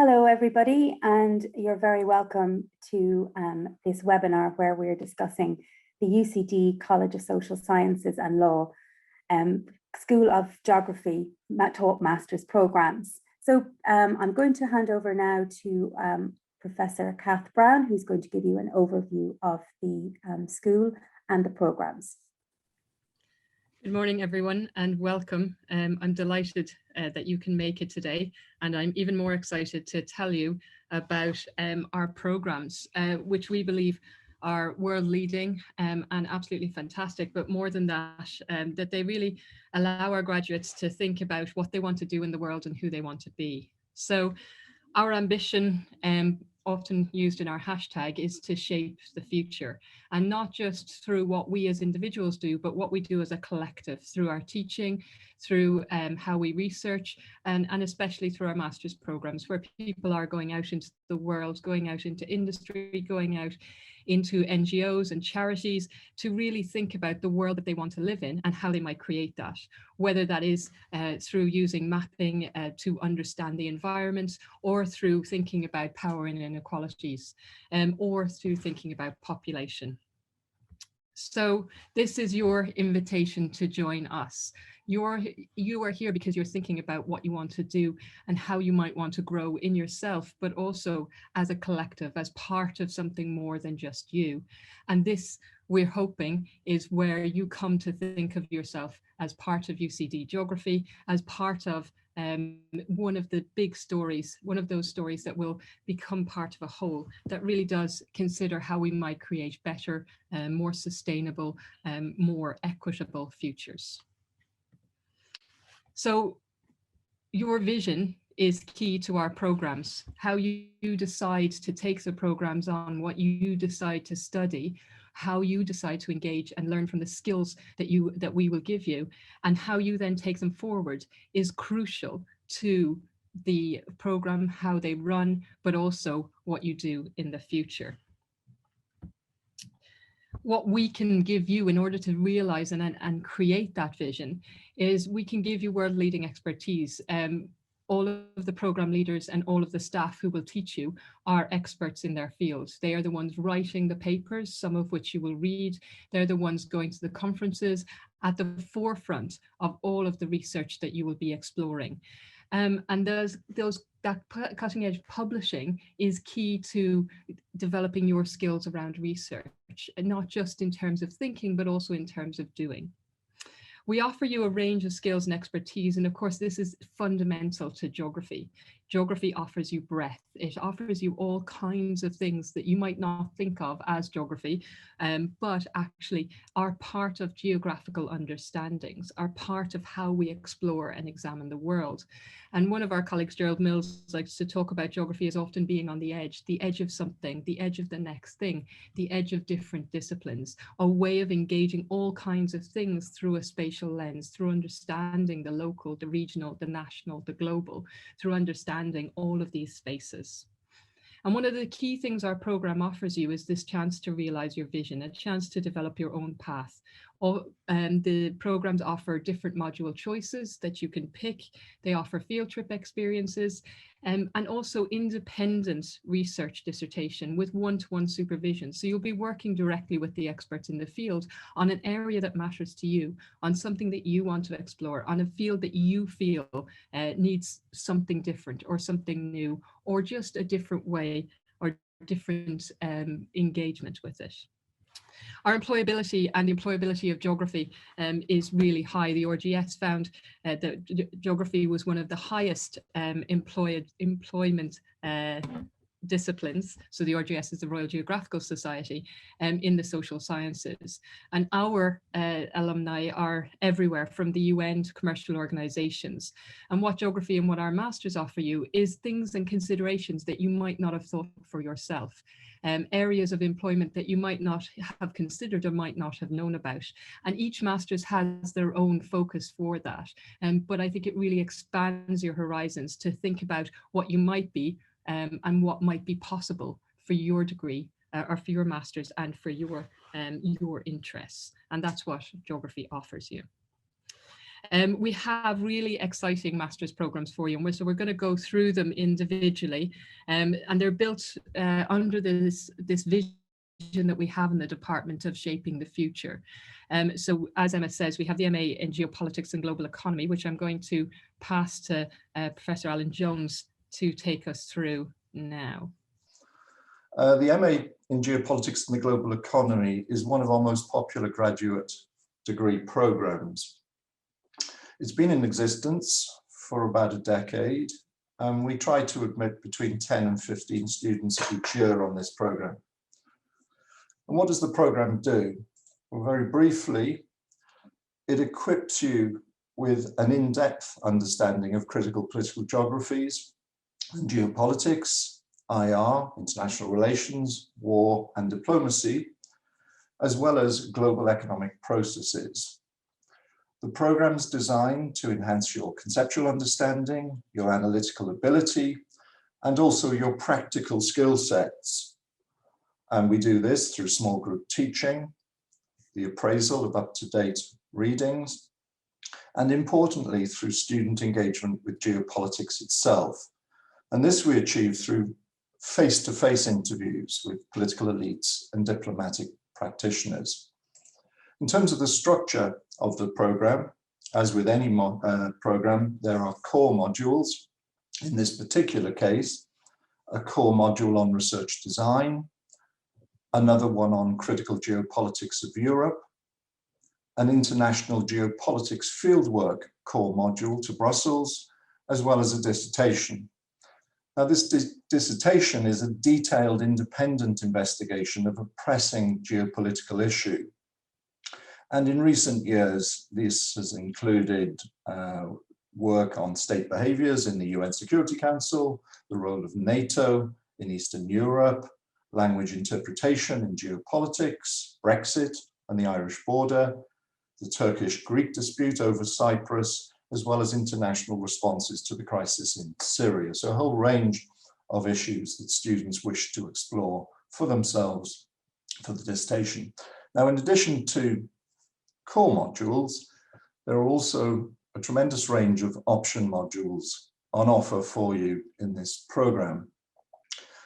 Hello, everybody, and you're very welcome to this webinar where we're discussing the UCD College of Social Sciences and Law School of Geography taught Master's programs. So I'm going to hand over now to Professor Kath Brown, who's going to give you an overview of the school and the programs. Good morning, everyone, and welcome. I'm delighted that you can make it today, and I'm even more excited to tell you about our programs, which we believe are world-leading and absolutely fantastic, but more than that, that they really allow our graduates to think about what they want to do in the world and who they want to be. So our ambition, often used in our hashtag, is to shape the future, and not just through what we as individuals do, but what we do as a collective through our teaching, through how we research, and especially through our master's programs, where people are going out into the world, going out into industry, going out into NGOs and charities to really think about the world that they want to live in and how they might create that, whether that is through using mapping to understand the environment, or through thinking about power and inequalities, or through thinking about population. So this is your invitation to join us. You are here because you're thinking about what you want to do and how you might want to grow in yourself, but also as a collective, as part of something more than just you. And this, we're hoping, is where you come to think of yourself as part of UCD Geography, as part of one of the big stories, one of those stories that will become part of a whole that really does consider how we might create better, more sustainable, more equitable futures. So your vision is key to our programs. How you decide to take the programs on, what you decide to study, how you decide to engage and learn from the skills that we will give you, and how you then take them forward is crucial to the program, how they run, but also what you do in the future. What we can give you in order to realize and create that vision is we can give you world-leading expertise. All of the program leaders and all of the staff who will teach you are experts in their fields. They are the ones writing the papers, some of which you will read. They're the ones going to the conferences at the forefront of all of the research that you will be exploring. And that cutting edge publishing is key to developing your skills around research, and not just in terms of thinking, but also in terms of doing. We offer you a range of skills and expertise, and of course this is fundamental to geography. Geography offers you breadth. It offers you all kinds of things that you might not think of as geography, but actually are part of geographical understandings, are part of how we explore and examine the world. And one of our colleagues, Gerald Mills, likes to talk about geography as often being on the edge of something, the edge of the next thing, the edge of different disciplines, a way of engaging all kinds of things through a spatial lens, through understanding the local, the regional, the national, the global, through understanding all of these spaces. And one of the key things our program offers you is this chance to realize your vision, a chance to develop your own path. The programs offer different module choices that you can pick. They offer field trip experiences and also independent research dissertation with one-to-one supervision. So you'll be working directly with the experts in the field on an area that matters to you, on something that you want to explore, on a field that you feel needs something different or something new, or just a different way or different engagement with it. Our employability and the employability of geography is really high. The RGS found that geography was one of the highest employment disciplines. So the RGS is the Royal Geographical Society in the social sciences. And our alumni are everywhere, from the UN to commercial organizations. And what geography and what our masters offer you is things and considerations that you might not have thought for yourself. Areas of employment that you might not have considered or might not have known about. And each master's has their own focus for that. But I think it really expands your horizons to think about what you might be and what might be possible for your degree or for your master's and for your interests. And that's what geography offers you. We have really exciting master's programs for you, and so we're going to go through them individually, and they're built under this vision that we have in the Department of Shaping the Future. So as Emma says, we have the MA in Geopolitics and Global Economy, which I'm going to pass to Professor Alan Jones to take us through now. The MA in Geopolitics and the Global Economy is one of our most popular graduate degree programs. It's been in existence for about a decade, and we try to admit between 10 and 15 students each year on this program. And what does the program do? Well, very briefly, it equips you with an in-depth understanding of critical political geographies and geopolitics, IR, international relations, war and diplomacy, as well as global economic processes. The program is designed to enhance your conceptual understanding, your analytical ability, and also your practical skill sets. And we do this through small group teaching, the appraisal of up-to-date readings, and importantly, through student engagement with geopolitics itself. And this we achieve through face-to-face interviews with political elites and diplomatic practitioners. In terms of the structure of the program, as with any program, there are core modules. In this particular case, a core module on research design, another one on critical geopolitics of Europe, an international geopolitics fieldwork core module to Brussels, as well as a dissertation. Now, this dissertation is a detailed independent investigation of a pressing geopolitical issue. And in recent years, this has included work on state behaviors in the UN Security Council, the role of NATO in Eastern Europe, language interpretation in geopolitics, Brexit and the Irish border, the Turkish-Greek dispute over Cyprus, as well as international responses to the crisis in Syria. So a whole range of issues that students wish to explore for themselves for the dissertation. Now, in addition to core modules, there are also a tremendous range of option modules on offer for you in this program.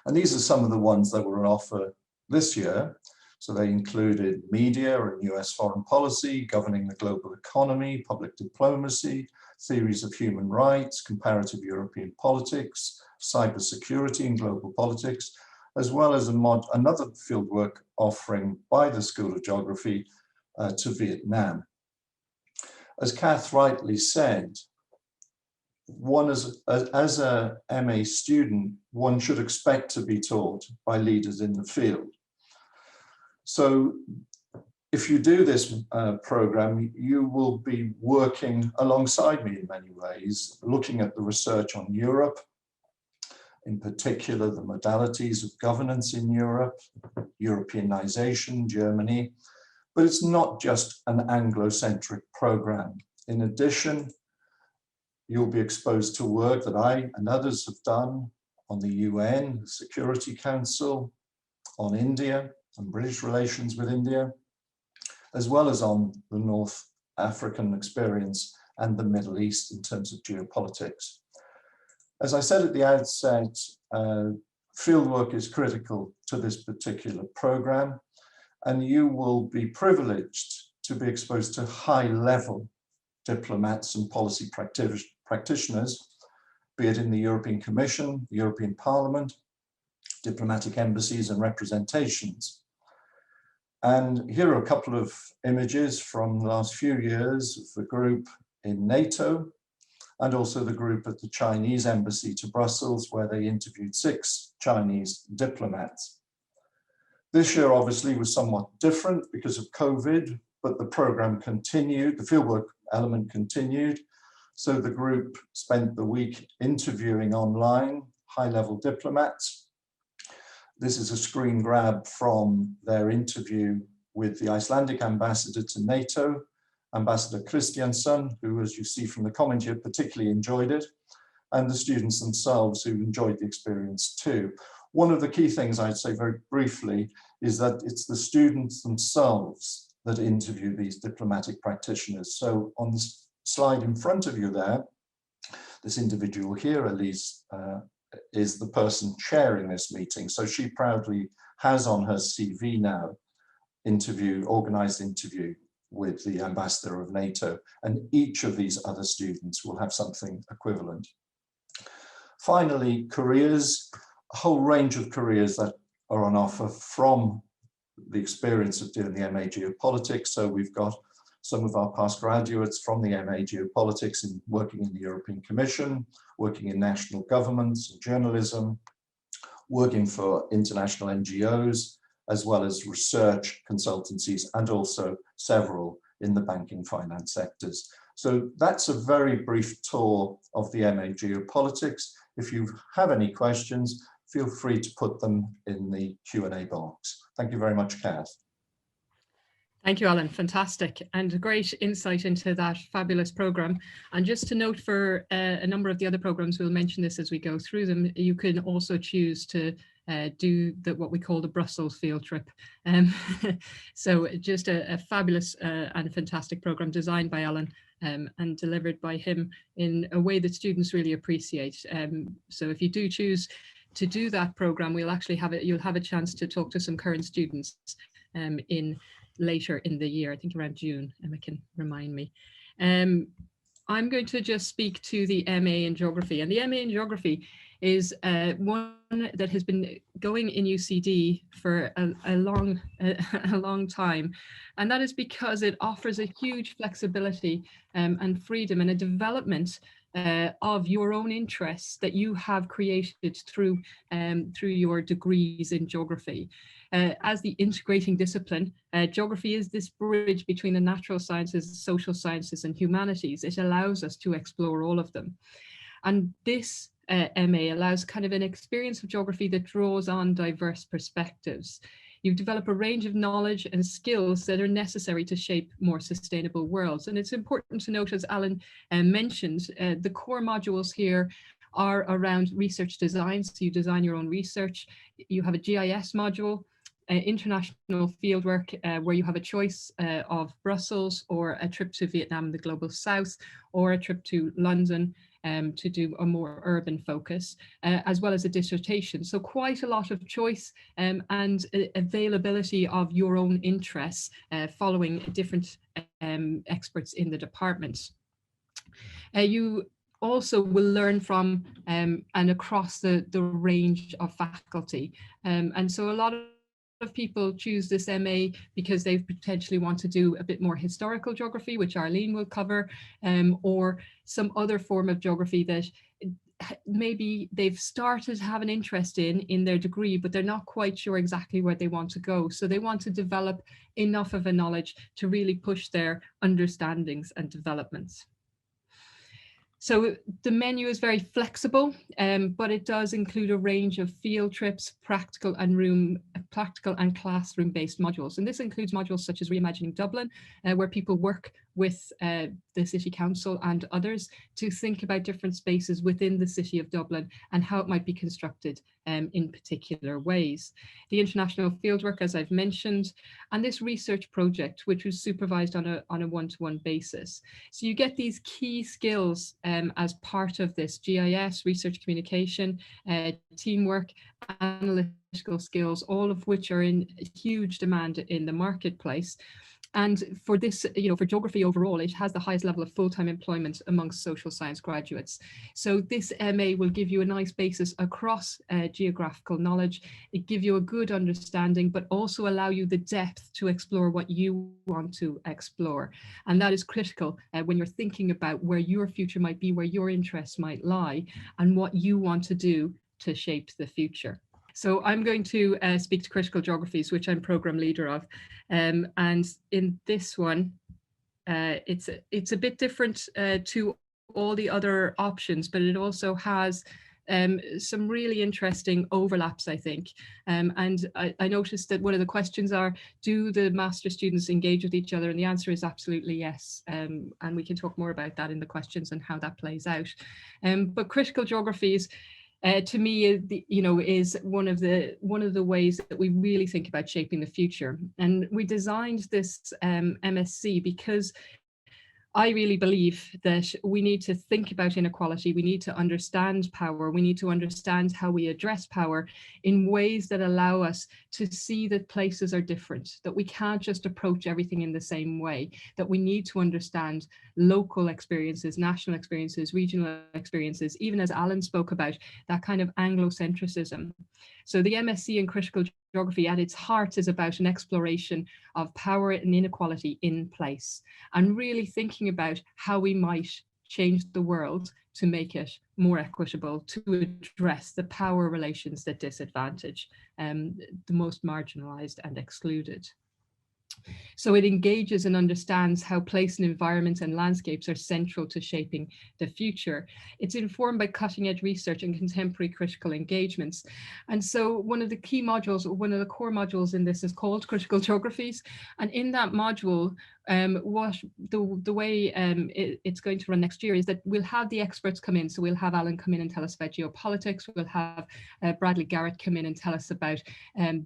And these are some of the ones that were on offer this year. So they included media and US foreign policy, governing the global economy, public diplomacy, theories of human rights, comparative European politics, cybersecurity and global politics, as well as another fieldwork offering by the School of Geography to Vietnam. As Kath rightly said, one as a MA student, one should expect to be taught by leaders in the field. So if you do this program, you will be working alongside me in many ways, looking at the research on Europe, in particular the modalities of governance in Europe, Europeanization, Germany, but it's not just an Anglo-centric program. In addition, you'll be exposed to work that I and others have done on the UN, the Security Council, on India and British relations with India, as well as on the North African experience and the Middle East in terms of geopolitics. As I said at the outset, fieldwork is critical to this particular program, and you will be privileged to be exposed to high-level diplomats and policy practitioners, be it in the European Commission, the European Parliament, diplomatic embassies and representations. And here are a couple of images from the last few years of the group in NATO and also the group at the Chinese embassy to Brussels, where they interviewed 6 Chinese diplomats. This year obviously was somewhat different because of COVID, but the program continued, the fieldwork element continued. So the group spent the week interviewing online high-level diplomats. This is a screen grab from their interview with the Icelandic ambassador to NATO, Ambassador Kristjansson, who, as you see from the comment here, particularly enjoyed it, and the students themselves who enjoyed the experience too. One of the key things I'd say very briefly is that it's the students themselves that interview these diplomatic practitioners. So on this slide in front of you there, this individual here, Elise, is the person chairing this meeting. So she proudly has on her CV now organized interview with the ambassador of NATO, and each of these other students will have something equivalent. Finally, careers, a whole range of careers that are on offer from the experience of doing the MA Geopolitics. So we've got some of our past graduates from the MA Geopolitics in working in the European Commission, working in national governments and journalism, working for international NGOs, as well as research consultancies, and also several in the banking finance sectors. So that's a very brief tour of the MA Geopolitics. If you have any questions, feel free to put them in the Q&A box. Thank you very much, Kath. Thank you, Alan. Fantastic, and a great insight into that fabulous programme. And just to note, for a number of the other programmes, we'll mention this as we go through them, you can also choose to do what we call the Brussels field trip. So just a fabulous and fantastic programme designed by Alan and delivered by him in a way that students really appreciate. So if you do choose to do that programme, we'll actually you'll have a chance to talk to some current students later in the year, I think around June, Emma can remind me. I'm going to just speak to the MA in Geography, and the MA in Geography is one that has been going in UCD for a long time, and that is because it offers a huge flexibility and freedom and a development of your own interests that you have created through your degrees in geography. As the integrating discipline, geography is this bridge between the natural sciences, social sciences, and humanities. It allows us to explore all of them. And this MA allows kind of an experience of geography that draws on diverse perspectives. You develop a range of knowledge and skills that are necessary to shape more sustainable worlds. And it's important to note, as Alan mentioned, the core modules here are around research design. So you design your own research. You have a GIS module, international fieldwork, where you have a choice of Brussels, or a trip to Vietnam, the global south, or a trip to London to do a more urban focus, as well as a dissertation. So quite a lot of choice and availability of your own interests following different experts in the department. You also will learn from and across the range of faculty. And so a lot of people choose this MA because they potentially want to do a bit more historical geography, which Arlene will cover, or some other form of geography that maybe they've started to have an interest in their degree, but they're not quite sure exactly where they want to go. So they want to develop enough of a knowledge to really push their understandings and developments. So the menu is very flexible, but it does include a range of field trips, practical and classroom-based modules. And this includes modules such as Reimagining Dublin, where people work with the City Council and others to think about different spaces within the City of Dublin and how it might be constructed in particular ways. The international fieldwork, as I've mentioned, and this research project, which was supervised on a one-to-one basis. So you get these key skills as part of this: GIS, research communication, teamwork, analytical skills, all of which are in huge demand in the marketplace. And for this, for geography overall, it has the highest level of full-time employment amongst social science graduates. So this MA will give you a nice basis across geographical knowledge. It gives you a good understanding, but also allow you the depth to explore what you want to explore. And that is critical when you're thinking about where your future might be, where your interests might lie, and what you want to do to shape the future. So I'm going to speak to critical geographies, which I'm program leader of. And in this one, it's a bit different to all the other options, but it also has some really interesting overlaps, I think. And I noticed that one of the questions are, do the master students engage with each other? And the answer is absolutely yes. And we can talk more about that in the questions and how that plays out. But critical geographies, to me, is one of the ways that we really think about shaping the future. And we designed this MSc because I really believe that we need to think about inequality, we need to understand power, we need to understand how we address power in ways that allow us to see that places are different, that we can't just approach everything in the same way, that we need to understand local experiences, national experiences, regional experiences, even as Alan spoke about, that kind of Anglocentrism. So the MSc in Critical Geography at its heart is about an exploration of power and inequality in place, and really thinking about how we might change the world to make it more equitable, to address the power relations that disadvantage the most marginalized and excluded. So it engages and understands how place and environment and landscapes are central to shaping the future. It's informed by cutting edge research and contemporary critical engagements. And so one of the key modules, one of the core modules in this is called Critical Geographies. And in that module, the way it's going to run next year is that we'll have the experts come in. So we'll have Alan come in and tell us about geopolitics. We'll have Bradley Garrett come in and tell us about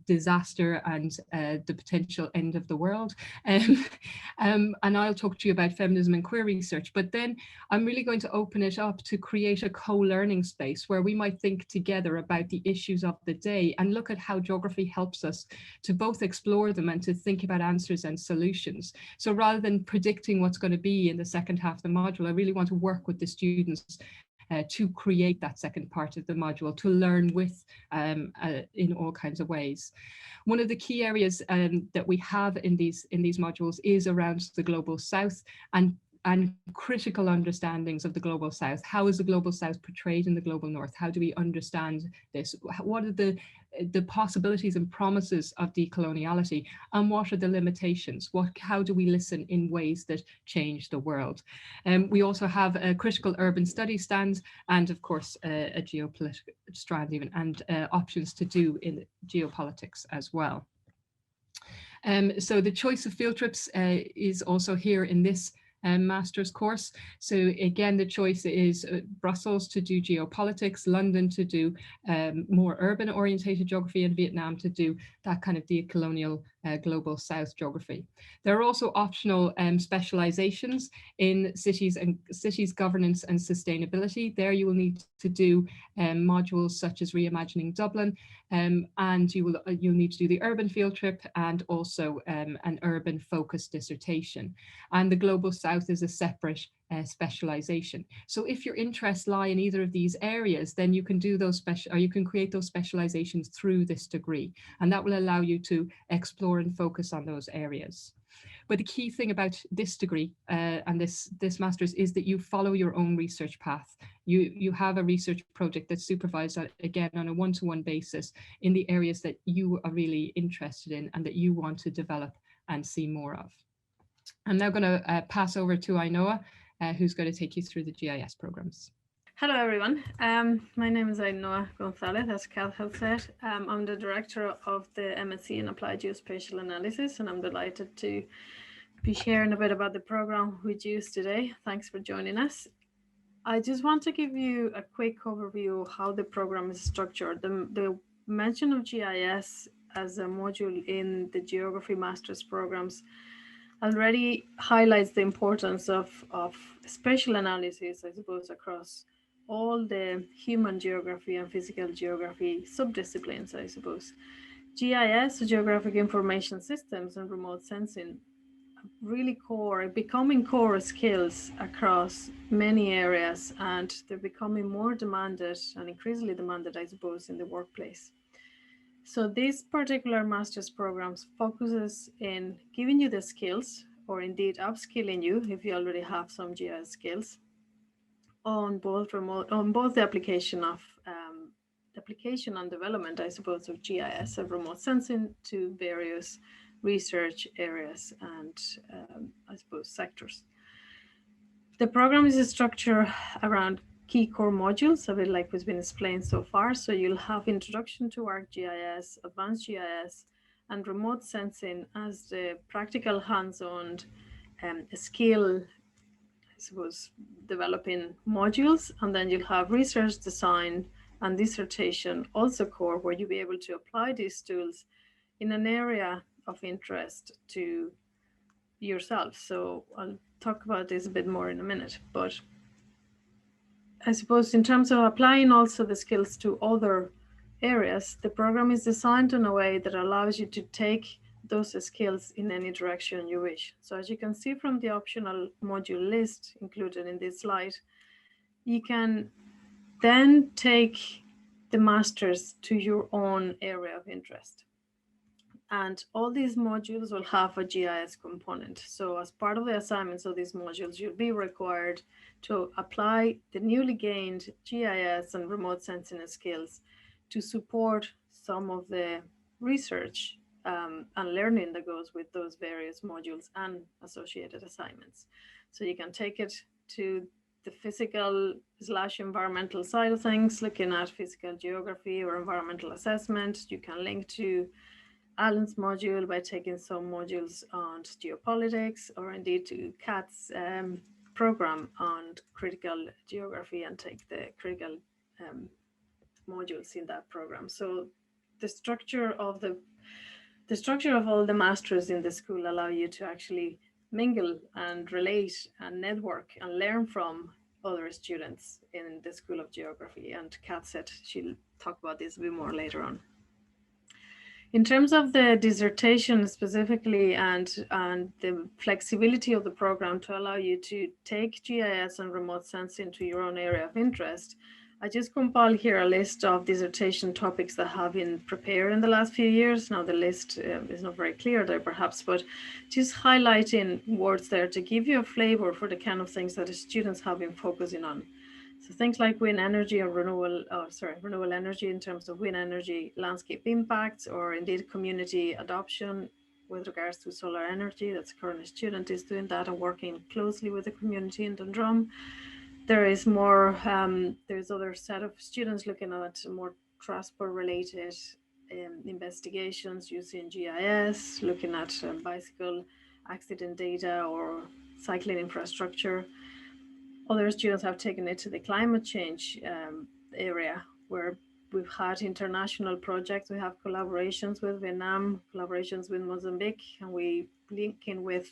disaster and the potential end of the world. And I'll talk to you about feminism and queer research. But then I'm really going to open it up to create a co-learning space where we might think together about the issues of the day and look at how geography helps us to both explore them and to think about answers and solutions. So rather than predicting what's going to be in the second half of the module, I really want to work with the students to create that second part of the module, to learn with in all kinds of ways. One of the key areas that we have in these modules is around the Global South and critical understandings of the Global South. How is the Global South portrayed in the Global North? How do we understand this? What are the possibilities and promises of decoloniality, and what are the limitations? How do we listen in ways that change the world? We also have a critical urban studies stand, and of course a geopolitical strand even, and options to do in geopolitics as well. So the choice of field trips is also here in this master's course. So again, the choice is Brussels to do geopolitics, London to do more urban orientated geography, and Vietnam to do that kind of decolonial global South geography. There are also optional specializations in cities governance and sustainability. There you will need to do modules such as Reimagining Dublin, and you'll need to do the urban field trip and also an urban focused dissertation. And the Global South is a separate specialization. So if your interests lie in either of these areas, then you can do those you can create those specializations through this degree, and that will allow you to explore and focus on those areas. But the key thing about this degree and this master's is that you follow your own research path. You have a research project that's supervised again on a one-to-one basis in the areas that you are really interested in and that you want to develop and see more of. I'm now going to pass over to Ainhoa, who's going to take you through the GIS programs. Hello, everyone. My name is Ainhoa Gonzalez, as Kat has said. I'm the director of the MSc in Applied Geospatial Analysis, and I'm delighted to be sharing a bit about the program with you today. Thanks for joining us. I just want to give you a quick overview of how the program is structured. The mention of GIS as a module in the geography master's programs already highlights the importance of spatial analysis, I suppose, across all the human geography and physical geography subdisciplines, I suppose. GIS, Geographic Information Systems, and remote sensing, really becoming core skills across many areas, and they're becoming more demanded and increasingly demanded, I suppose, in the workplace. So this particular master's programs focuses in giving you the skills, or indeed upskilling you if you already have some GIS skills, on both the application and development, I suppose, of GIS and remote sensing to various research areas and I suppose sectors. The program is structured around key core modules, a bit like what's been explained so far. So you'll have introduction to ArcGIS, advanced GIS, and remote sensing as the practical hands-on skill, I suppose, developing modules. And then you'll have research design and dissertation, also core, where you'll be able to apply these tools in an area of interest to yourself. So I'll talk about this a bit more in a minute, but I suppose in terms of applying also the skills to other areas, the program is designed in a way that allows you to take those skills in any direction you wish. So as you can see from the optional module list included in this slide, you can then take the masters to your own area of interest. And all these modules will have a GIS component. So as part of the assignments of these modules, you'll be required to apply the newly gained GIS and remote sensing skills to support some of the research and learning that goes with those various modules and associated assignments. So you can take it to the physical/environmental side of things, looking at physical geography or environmental assessment. You can link to Alan's module by taking some modules on geopolitics, or indeed to Kat's program on critical geography and take the critical modules in that program. So the structure of all the masters in the school allow you to actually mingle and relate and network and learn from other students in the School of Geography. And Kat said she'll talk about this a bit more later on. In terms of the dissertation specifically and the flexibility of the program to allow you to take GIS and remote sensing to your own area of interest, I just compiled here a list of dissertation topics that have been prepared in the last few years. Now the list is not very clear there perhaps, but just highlighting words there to give you a flavor for the kind of things that the students have been focusing on. So things like wind energy or renewable energy in terms of wind energy landscape impacts, or indeed community adoption with regards to solar energy. That's current student is doing that and working closely with the community in Dundrum. There is more, there's other set of students looking at more transport related investigations using GIS, looking at bicycle accident data or cycling infrastructure. Other students have taken it to the climate change area, where we've had international projects. We have collaborations with Vietnam, collaborations with Mozambique, and we link in with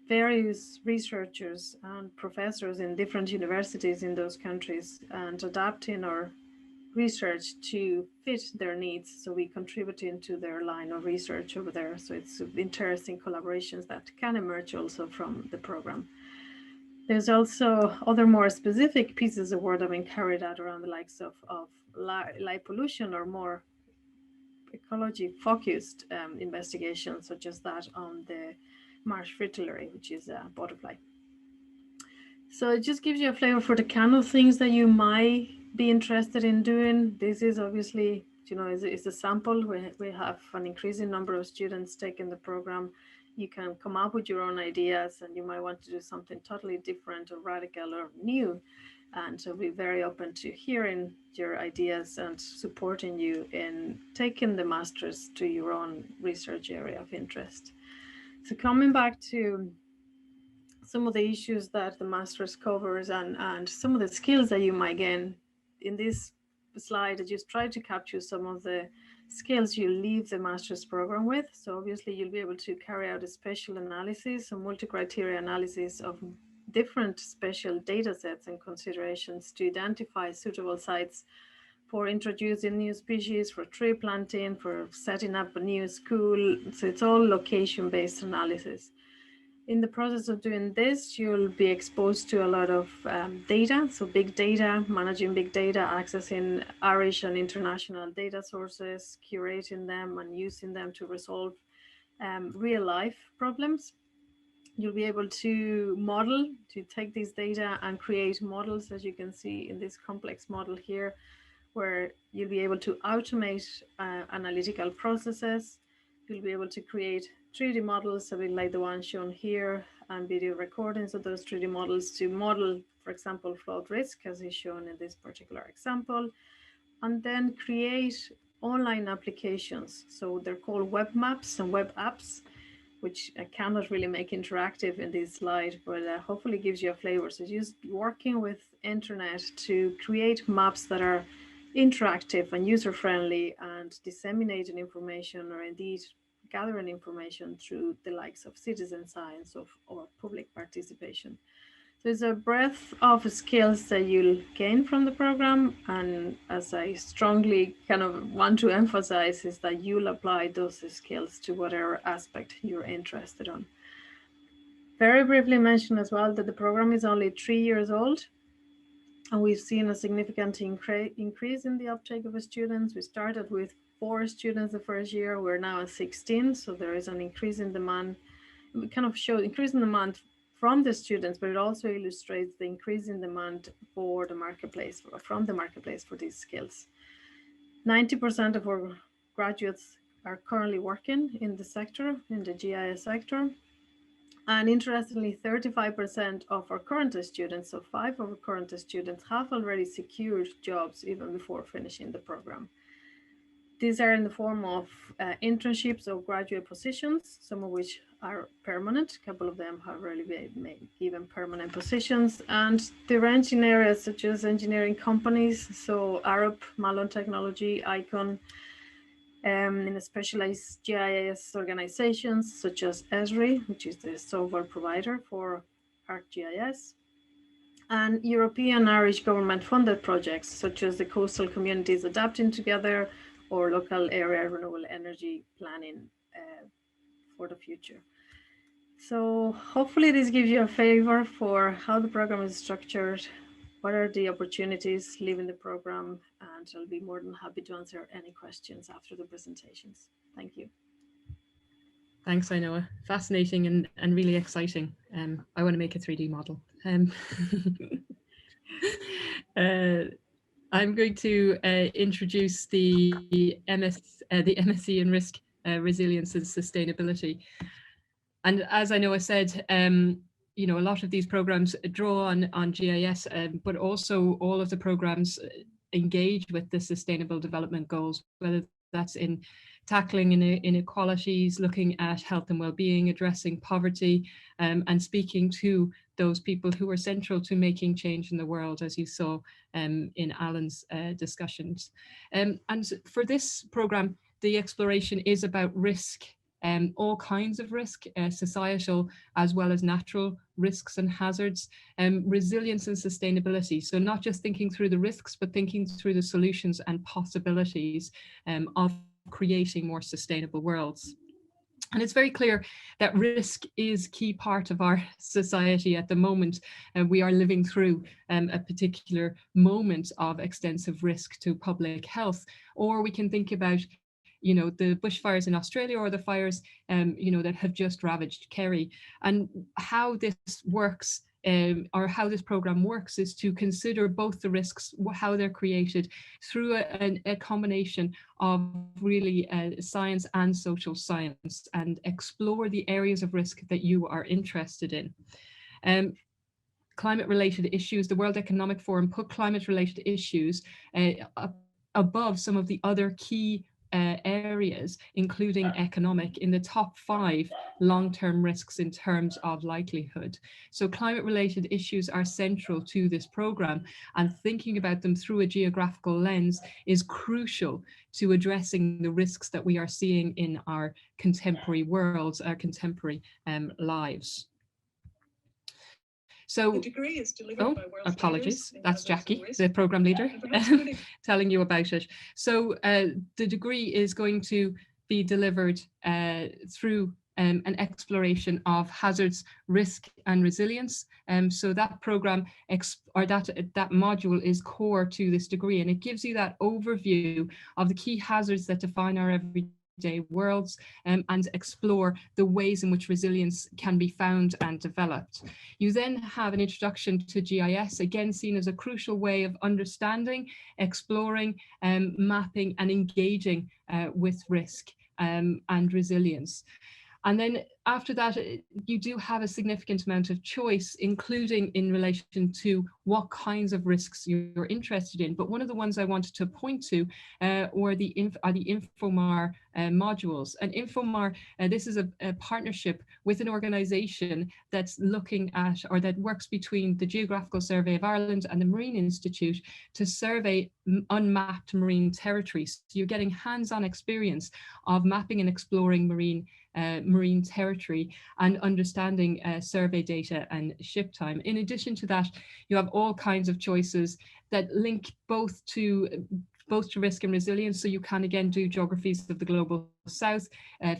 various researchers and professors in different universities in those countries and adapting our research to fit their needs. So we contribute into their line of research over there. So it's interesting collaborations that can emerge also from the program. There's also other more specific pieces of work that have been carried out around the likes of light pollution or more ecology focused investigations, such as that on the marsh fritillary, which is a butterfly. So it just gives you a flavor for the kind of things that you might be interested in doing. This is obviously, is a sample. We have an increasing number of students taking the program. You can come up with your own ideas, and you might want to do something totally different or radical or new. And so we're very open to hearing your ideas and supporting you in taking the masters to your own research area of interest. So coming back to some of the issues that the masters covers and some of the skills that you might gain in this slide, I just try to capture some of the skills you leave the master's program with. So obviously you'll be able to carry out a spatial analysis, a multi-criteria analysis of different spatial data sets and considerations to identify suitable sites for introducing new species, for tree planting, for setting up a new school. So it's all location-based analysis. In the process of doing this, you'll be exposed to a lot of data. So big data, managing big data, accessing Irish and international data sources, curating them and using them to resolve real life problems. You'll be able to model, to take these data and create models, as you can see in this complex model here, where you'll be able to automate analytical processes. You'll be able to create 3D models, a bit like the one shown here, and video recordings of those 3D models to model, for example, flood risk, as is shown in this particular example, and then create online applications. So they're called web maps and web apps, which I cannot really make interactive in this slide, but hopefully gives you a flavor. So just working with internet to create maps that are interactive and user-friendly and disseminating information, or indeed gathering information through the likes of citizen science or public participation. There's a breadth of skills that you'll gain from the program, and as I strongly kind of want to emphasize is that you'll apply those skills to whatever aspect you're interested in. Very briefly mention as well that the program is only 3 years old, and we've seen a significant increase in the uptake of students. We started with 4 students the first year, we're now at 16, so there is an increase in demand. We kind of show increase in demand from the students, but it also illustrates the increase in demand for the marketplace, from the marketplace for these skills. 90% of our graduates are currently working in the sector, in the GIS sector. And interestingly, 35% of our current students, so 5 of our current students, have already secured jobs even before finishing the program. These are in the form of internships or graduate positions, some of which are permanent. A couple of them have already been given permanent positions, and they range in areas such as engineering companies, so Arup, Malon Technology, Icon, in specialized GIS organizations such as Esri, which is the software provider for ArcGIS, and European Irish government funded projects such as the Coastal Communities Adapting Together or local area renewable energy planning for the future. So hopefully this gives you a flavor for how the program is structured, what are the opportunities leaving the program, and I'll be more than happy to answer any questions after the presentations. Thank you. Thanks, Ainoa. Fascinating and really exciting. I want to make a 3D model. I'm going to introduce the MSc in Risk, Resilience and Sustainability. And as Ainoa said, you know, a lot of these programs draw on GIS, but also all of the programs engage with the Sustainable Development Goals, whether that's in tackling inequalities, looking at health and well-being, addressing poverty, and speaking to those people who are central to making change in the world, as you saw in Alan's discussions. And for this program, the exploration is about risk, all kinds of risk, societal as well as natural risks and hazards, resilience and sustainability. So not just thinking through the risks, but thinking through the solutions and possibilities of creating more sustainable worlds. And it's very clear that risk is a key part of our society at the moment, and we are living through a particular moment of extensive risk to public health. Or we can think about, you know, the bushfires in Australia or the fires, you know, that have just ravaged Kerry. And how this works, or how this program works, is to consider both the risks, how they're created, through a combination of really science and social science, and explore the areas of risk that you are interested in. Climate-related issues, the World Economic Forum put climate-related issues above some of the other key areas, including economic, in the top 5 long-term risks in terms of likelihood. So climate-related issues are central to this program, and thinking about them through a geographical lens is crucial to addressing the risks that we are seeing in our contemporary worlds, our contemporary lives. So, the degree is delivered by world apologies, that's Jackie, the program leader, telling you about it. So the degree is going to be delivered through an exploration of hazards, risk and resilience. So that program, or that module, is core to this degree, and it gives you that overview of the key hazards that define our everyday worlds, and explore the ways in which resilience can be found and developed. You then have an introduction to GIS, again seen as a crucial way of understanding, exploring, mapping and engaging with risk and resilience. And then after that, you do have a significant amount of choice, including in relation to what kinds of risks you're interested in. But one of the ones I wanted to point to are the Infomar modules. And Infomar, this is a partnership with an organization that's looking at, or that works between the Geographical Survey of Ireland and the Marine Institute to survey unmapped marine territories. So you're getting hands-on experience of mapping and exploring marine territory and understanding survey data and ship time. In addition to that, you have all kinds of choices that link both to risk and resilience. So you can again do geographies of the global south,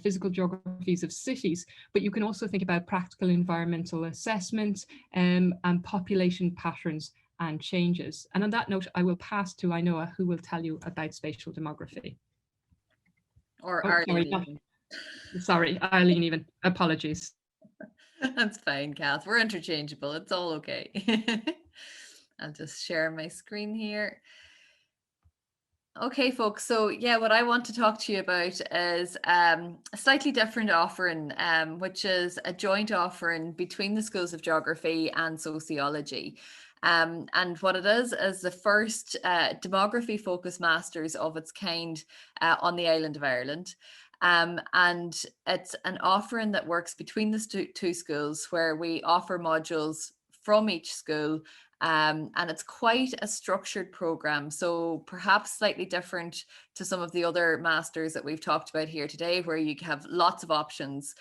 physical geographies of cities, but you can also think about practical environmental assessment and population patterns and changes. And on that note, I will pass to Ainhoa, who will tell you about spatial demography. Or Arlene. Sorry, Eileen even. Apologies. That's fine, Kath. We're interchangeable. It's all okay. I'll just share my screen here. Okay, folks. So yeah, what I want to talk to you about is a slightly different offering, which is a joint offering between the Schools of Geography and Sociology. And what it is the first demography focused masters of its kind on the island of Ireland. And it's an offering that works between the two schools, where we offer modules from each school, and it's quite a structured program. So perhaps slightly different to some of the other masters that we've talked about here today, where you have lots of options.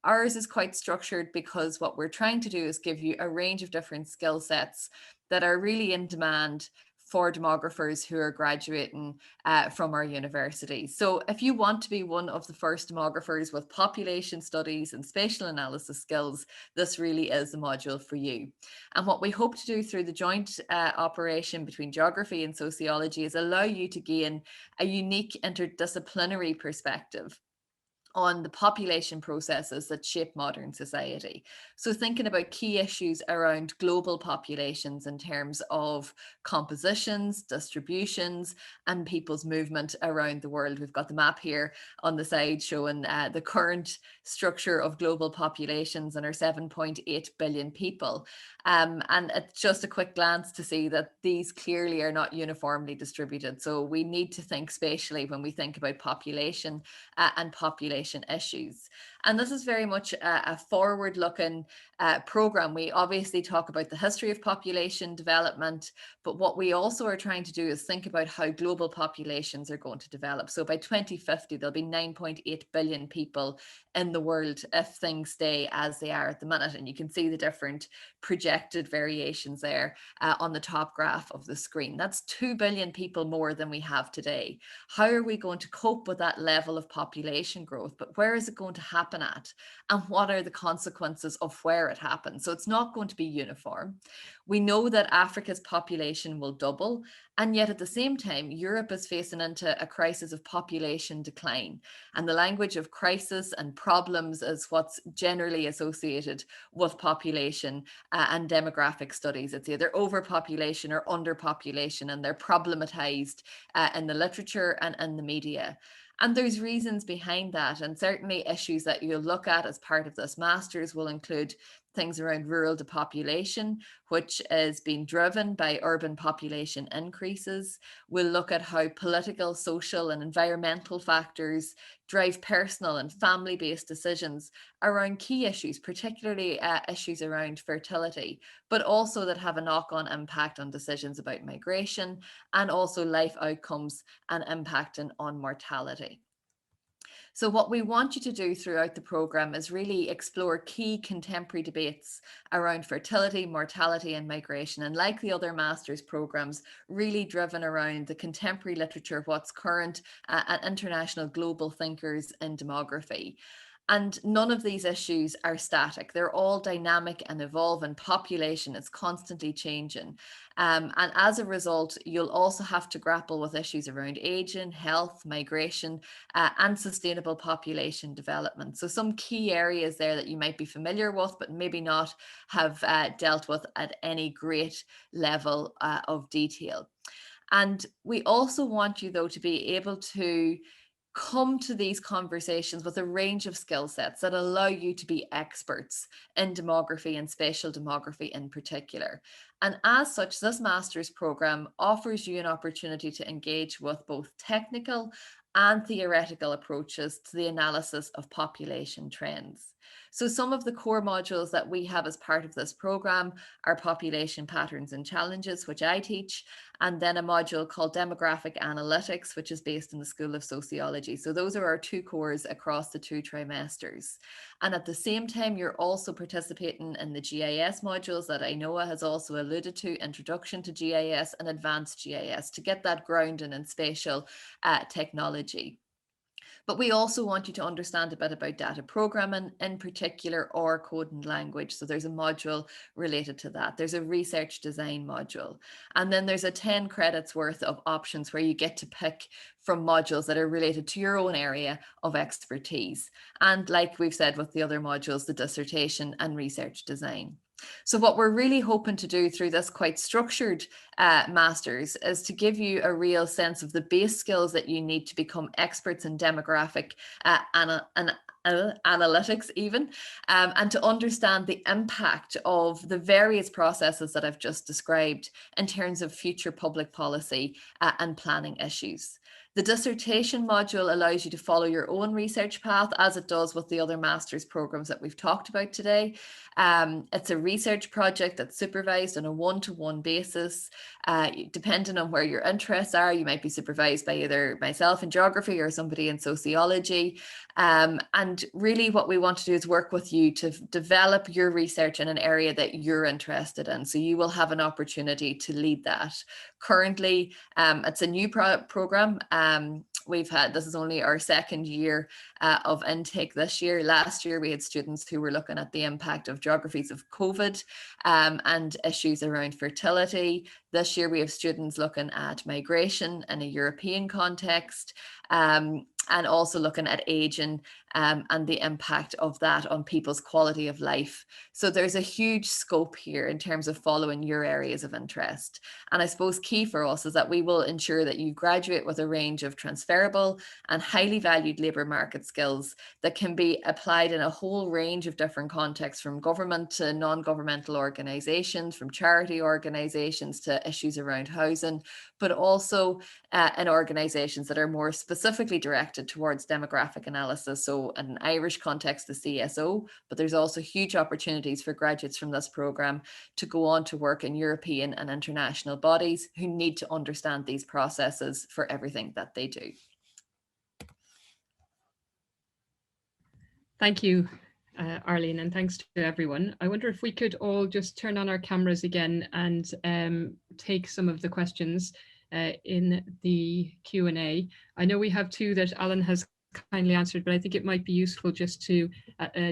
Ours is quite structured because what we're trying to do is give you a range of different skill sets that are really in demand for demographers who are graduating from our university. So if you want to be one of the first demographers with population studies and spatial analysis skills, this really is the module for you. And what we hope to do through the joint operation between geography and sociology is allow you to gain a unique interdisciplinary perspective on the population processes that shape modern society. So thinking about key issues around global populations in terms of compositions, distributions, and people's movement around the world. We've got the map here on the side showing the current structure of global populations and our 7.8 billion people. And it's just a quick glance to see that these clearly are not uniformly distributed. So we need to think spatially when we think about population and population issues. And this is very much a forward-looking program. We obviously talk about the history of population development, but what we also are trying to do is think about how global populations are going to develop. So by 2050, there'll be 9.8 billion people in the world if things stay as they are at the minute. And you can see the different projected variations there on the top graph of the screen. That's 2 billion people more than we have today. How are we going to cope with that level of population growth? But where is it going to happen at? And what are the consequences of where it happens? So it's not going to be uniform. We know that Africa's population will double, and yet at the same time, Europe is facing into a crisis of population decline. And the language of crisis and problems is what's generally associated with population and demographic studies. It's either overpopulation or underpopulation, and they're problematized in the literature and in the media. And there's reasons behind that, and certainly issues that you'll look at as part of this master's will include things around rural depopulation, which is being driven by urban population increases. We'll look at how political, social, and environmental factors drive personal and family-based decisions around key issues, particularly issues around fertility, but also that have a knock-on impact on decisions about migration and also life outcomes and impacting on mortality. So what we want you to do throughout the programme is really explore key contemporary debates around fertility, mortality and migration. And like the other master's programmes, really driven around the contemporary literature, what's current and international global thinkers in demography. And none of these issues are static. They're all dynamic and evolving. Population is constantly changing. And as a result, you'll also have to grapple with issues around aging, health, migration, and sustainable population development. So some key areas there that you might be familiar with, but maybe not have dealt with at any great level of detail. And we also want you, though, to be able to come to these conversations with a range of skill sets that allow you to be experts in demography and spatial demography in particular. And as such, this master's program offers you an opportunity to engage with both technical and theoretical approaches to the analysis of population trends. So some of the core modules that we have as part of this program are population patterns and challenges, which I teach, and then a module called demographic analytics, which is based in the School of Sociology. So those are our two cores across the 2 trimesters. And at the same time, you're also participating in the GIS modules that Ainoa has also alluded to, Introduction to GIS and Advanced GIS, to get that grounding in spatial technology. But we also want you to understand a bit about data programming in particular, or coding language. So there's a module related to that. There's a research design module. And then there's a 10 credits worth of options where you get to pick from modules that are related to your own area of expertise. And like we've said with the other modules, the dissertation and research design. So what we're really hoping to do through this quite structured masters is to give you a real sense of the base skills that you need to become experts in demographic analytics even, and to understand the impact of the various processes that I've just described in terms of future public policy and planning issues. The dissertation module allows you to follow your own research path, as it does with the other master's programs that we've talked about today. It's a research project that's supervised on a one-to-one basis. Depending on where your interests are, you might be supervised by either myself in geography or somebody in sociology. And really what we want to do is work with you to develop your research in an area that you're interested in. So you will have an opportunity to lead that. Currently, it's a new program. We've had, this is only our second year of intake this year. Last year, we had students who were looking at the impact of geographies of COVID and issues around fertility. This year, we have students looking at migration in a European context, and also looking at aging and the impact of that on people's quality of life. So there's a huge scope here in terms of following your areas of interest. And I suppose key for us is that we will ensure that you graduate with a range of transferable and highly valued labour market skills that can be applied in a whole range of different contexts, from government to non-governmental organisations, from charity organisations to issues around housing, but also in organisations that are more specifically directed towards demographic analysis. So in an Irish context, the CSO, but there's also huge opportunities for graduates from this programme to go on to work in European and international bodies who need to understand these processes for everything that they do. Thank you, Arlene, and thanks to everyone. I wonder if we could all just turn on our cameras again and take some of the questions in the Q&A. I know we have two that Alan has kindly answered, but I think it might be useful just to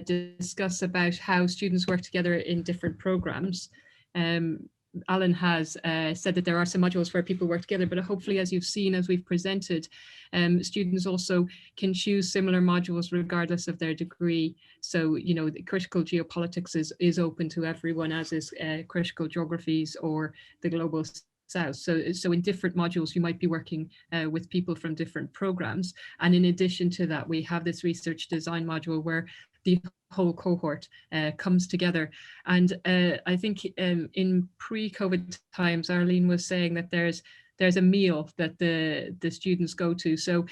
discuss about how students work together in different programs. Alan has said that there are some modules where people work together, but hopefully, as you've seen, as we've presented, students also can choose similar modules regardless of their degree. So, you know, the critical geopolitics is open to everyone, as is critical geographies or the global South. So in different modules, you might be working with people from different programs. And in addition to that, we have this research design module where the whole cohort comes together. And I think in pre-COVID times, Arlene was saying that there's a meal that the students go to. So,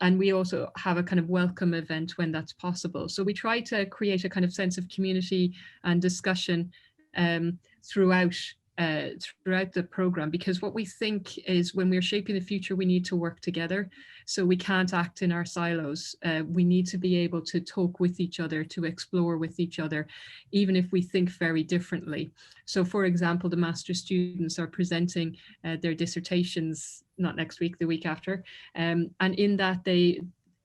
and we also have a kind of welcome event when that's possible. So we try to create a kind of sense of community and discussion throughout the program, because what we think is when we're shaping the future, we need to work together. So we can't act in our silos. We need to be able to talk with each other, to explore with each other, even if we think very differently. So for example, the master's students are presenting their dissertations, not next week, the week after. And in that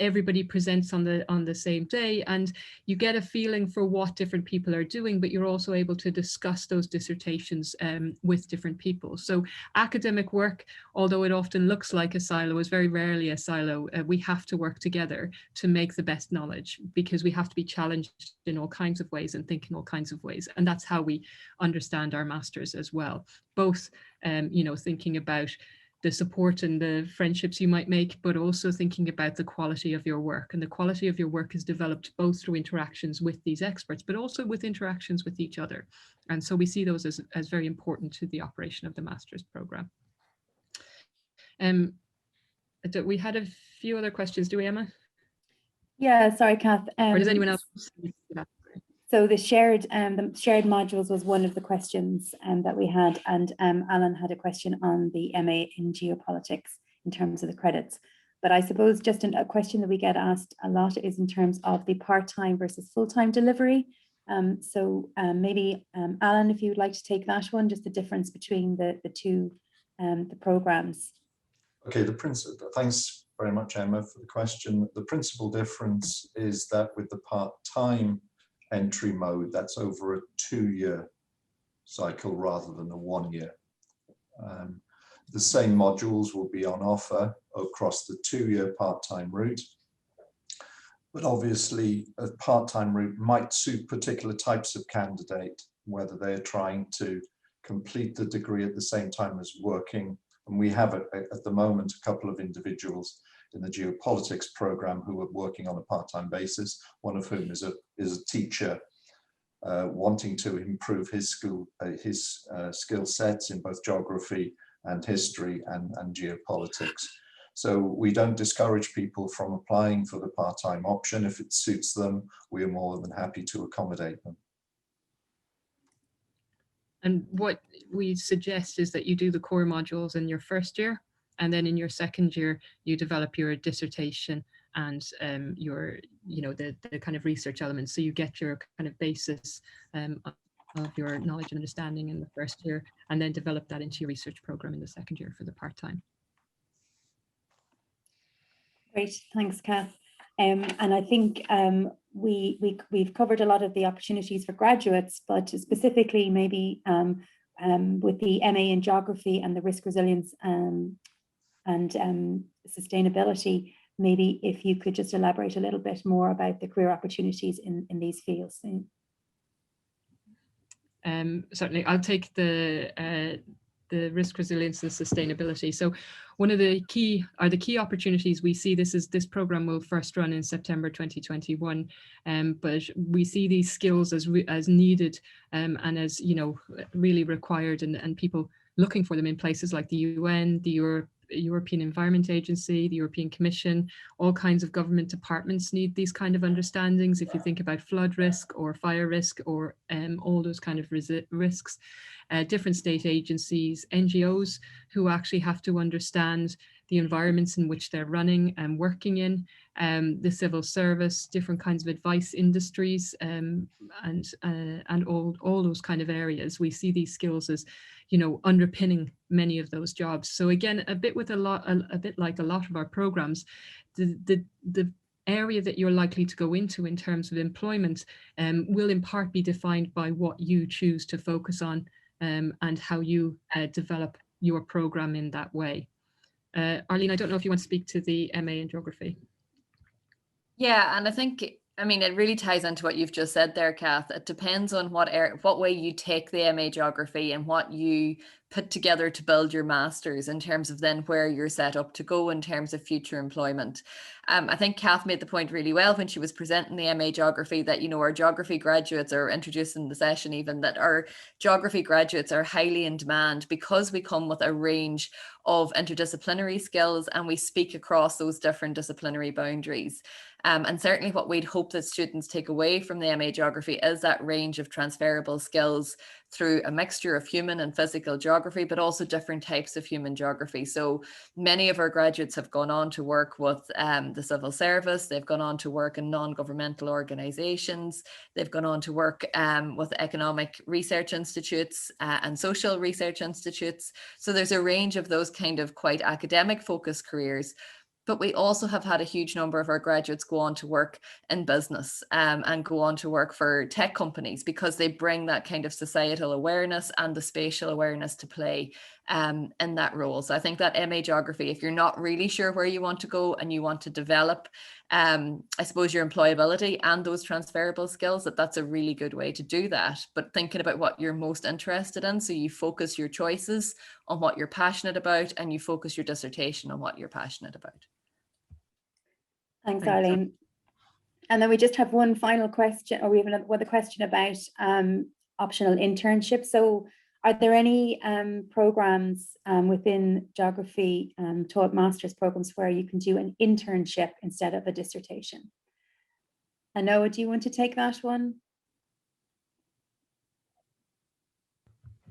everybody presents on the same day, and you get a feeling for what different people are doing, but you're also able to discuss those dissertations with different people. So academic work, although it often looks like a silo, is very rarely a silo. We have to work together to make the best knowledge, because we have to be challenged in all kinds of ways and think in all kinds of ways. And that's how we understand our masters as well. Both, you know, thinking about the support and the friendships you might make, but also thinking about the quality of your work. And the quality of your work is developed both through interactions with these experts, but also with interactions with each other. And so we see those as very important to the operation of the master's program. We had a few other questions, do we, Emma? Yeah, sorry, Kath. Or does anyone else? So the shared modules was one of the questions that we had, and Alan had a question on the MA in geopolitics in terms of the credits. But I suppose just a question that we get asked a lot is in terms of the part-time versus full-time delivery. Maybe Alan, if you would like to take that one, just the difference between the two the programs. Okay, thanks very much, Emma, for the question. The principal difference is that with the part-time entry mode, that's over a 2-year cycle rather than a 1-year. The same modules will be on offer across the 2-year part-time route, but obviously a part-time route might suit particular types of candidate, whether they're trying to complete the degree at the same time as working. And we have at the moment a couple of individuals in the geopolitics program who are working on a part-time basis, one of whom is a teacher wanting to improve his skill sets in both geography and history and geopolitics. So we don't discourage people from applying for the part-time option. If it suits them, we are more than happy to accommodate them. And what we suggest is that you do the core modules in your first year, and then in your second year, you develop your dissertation and your, the kind of research elements. So you get your kind of basis of your knowledge and understanding in the first year, and then develop that into your research program in the second year for the part-time. Great, thanks, Kath. And I think we've covered a lot of the opportunities for graduates, but specifically maybe with the MA in geography and the risk resilience and sustainability, maybe if you could just elaborate a little bit more about the career opportunities in these fields. Certainly, I'll take the risk resilience and sustainability. So one of the key opportunities we see, this program will first run in September 2021, but we see these skills as needed and as really required, and people looking for them in places like the UN, the European Environment Agency, the European Commission. All kinds of government departments need these kind of understandings. If you think about flood risk or fire risk or all those kind of risks, different state agencies, NGOs who actually have to understand the environments in which they're running and working in, the civil service, different kinds of advice industries, and all those kind of areas. We see these skills as underpinning many of those jobs. So again, a bit like a lot of our programs, the area that you're likely to go into in terms of employment will in part be defined by what you choose to focus on and how you develop your program in that way. Arlene, I don't know if you want to speak to the MA in geography. Yeah, and I think, it really ties into what you've just said there, Kath. It depends on what way you take the MA geography and what you put together to build your master's in terms of then where you're set up to go in terms of future employment. I think Kath made the point really well when she was presenting the MA geography that, our geography graduates, are introducing the session even, that our geography graduates are highly in demand because we come with a range of interdisciplinary skills and we speak across those different disciplinary boundaries. And certainly what we'd hope that students take away from the MA geography is that range of transferable skills through a mixture of human and physical geography, but also different types of human geography. So many of our graduates have gone on to work with the civil service, they've gone on to work in non-governmental organizations, they've gone on to work with economic research institutes and social research institutes. So there's a range of those kind of quite academic focused careers. But we also have had a huge number of our graduates go on to work in business and go on to work for tech companies because they bring that kind of societal awareness and the spatial awareness to play in that role. So I think that MA Geography, if you're not really sure where you want to go and you want to develop, I suppose, your employability and those transferable skills, that's a really good way to do that. But thinking about what you're most interested in, so you focus your choices on what you're passionate about and you focus your dissertation on what you're passionate about. Thanks, Arlene. And then we just have one final question, or we have another question about optional internships. So are there any programs within geography taught master's programs where you can do an internship instead of a dissertation? And Noah, do you want to take that one?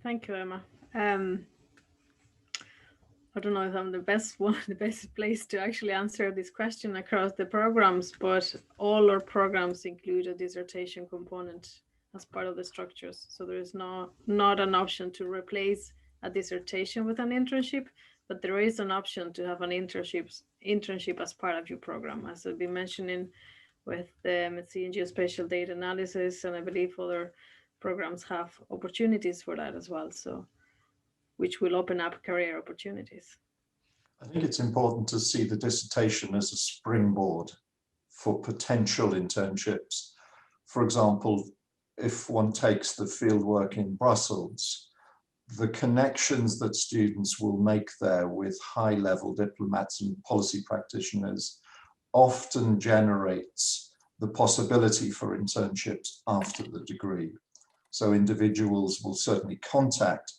Thank you, Emma. I don't know if I'm the best place to actually answer this question across the programs, but all our programs include a dissertation component as part of the structures. So there is not an option to replace a dissertation with an internship, but there is an option to have an internship as part of your program, as I've been mentioning with the MSc in Geospatial Data Analysis, and I believe other programs have opportunities for that as well. So, which will open up career opportunities. I think it's important to see the dissertation as a springboard for potential internships. For example, if one takes the fieldwork in Brussels, the connections that students will make there with high-level diplomats and policy practitioners often generates the possibility for internships after the degree. So individuals will certainly contact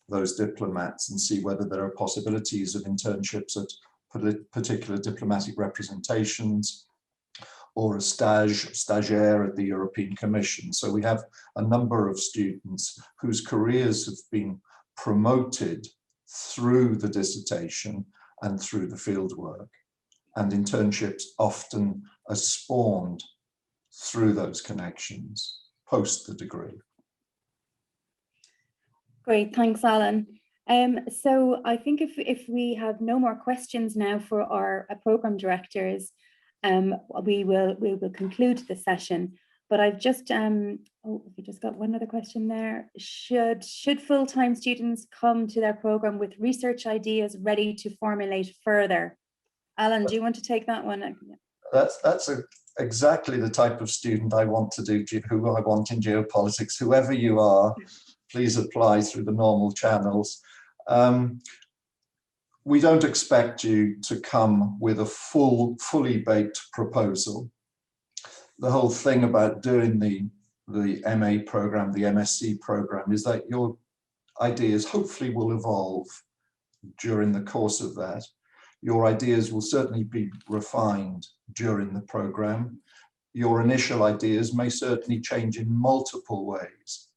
those diplomats and see whether there are possibilities of internships at particular diplomatic representations or a stagiaire at the European Commission. So we have a number of students whose careers have been promoted through the dissertation and through the fieldwork. And internships often are spawned through those connections post the degree. Great, thanks, Alan. So I think if we have no more questions now for our program directors, we will conclude the session. But I've just we just got one other question there. Should full-time students come to their program with research ideas ready to formulate further? Alan, do you want to take that one? That's exactly the type of student I want to do, who I want in geopolitics. Whoever you are, please apply through the normal channels. We don't expect you to come with a fully baked proposal. The whole thing about doing the MA program, the MSc program, is that your ideas hopefully will evolve during the course of that. Your ideas will certainly be refined during the program. Your initial ideas may certainly change in multiple ways.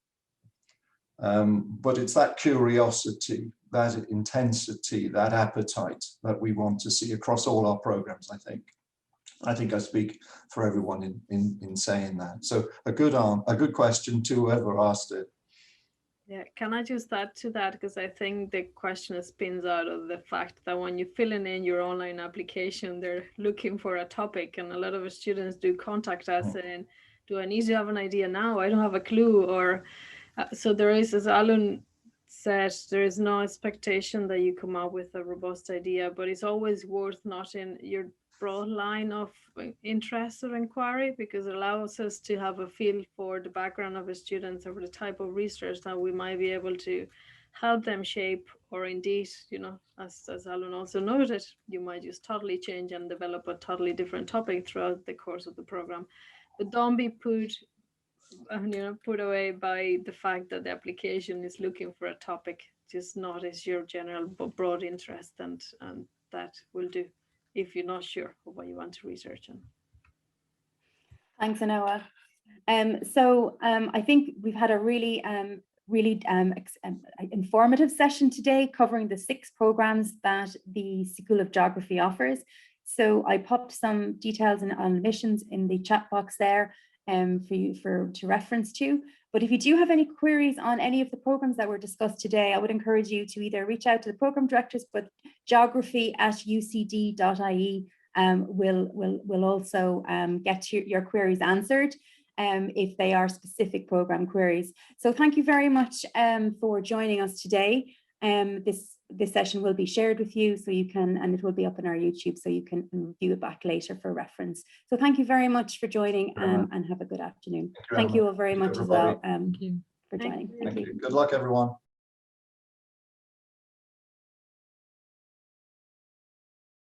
But it's that curiosity, that intensity, that appetite that we want to see across all our programs, I think. I think I speak for everyone in saying that. So a good question to whoever asked it. Yeah, can I just add to that? Because I think the question spins out of the fact that when you're filling in your online application, they're looking for a topic, and a lot of students do contact us saying, do I need to have an idea now? I don't have a clue. Or so there is, as Alan said, there is no expectation that you come up with a robust idea, but it's always worth noting your broad line of interest or inquiry, because it allows us to have a feel for the background of the students or the type of research that we might be able to help them shape, or indeed, you know, as Alan also noted, you might just totally change and develop a totally different topic throughout the course of the program. But don't be put away by the fact that the application is looking for a topic. Just notice your general broad interest, and that will do if you're not sure of what you want to research on. Thanks, Anoa. So I think we've had a really informative session today, covering the 6 programs that the School of Geography offers. So I popped some details on admissions in the chat box there for you to reference to. But if you do have any queries on any of the programs that were discussed today, I would encourage you to either reach out to the program directors, but geography@ucd.ie will also get your queries answered if they are specific program queries. So thank you very much for joining us today. This session will be shared with you, so you can, and it will be up on our YouTube, so you can view it back later for reference. So thank you very much for joining, and have a good afternoon. Thank you all very much as well Thank you. for joining. Thank you. Good luck, everyone.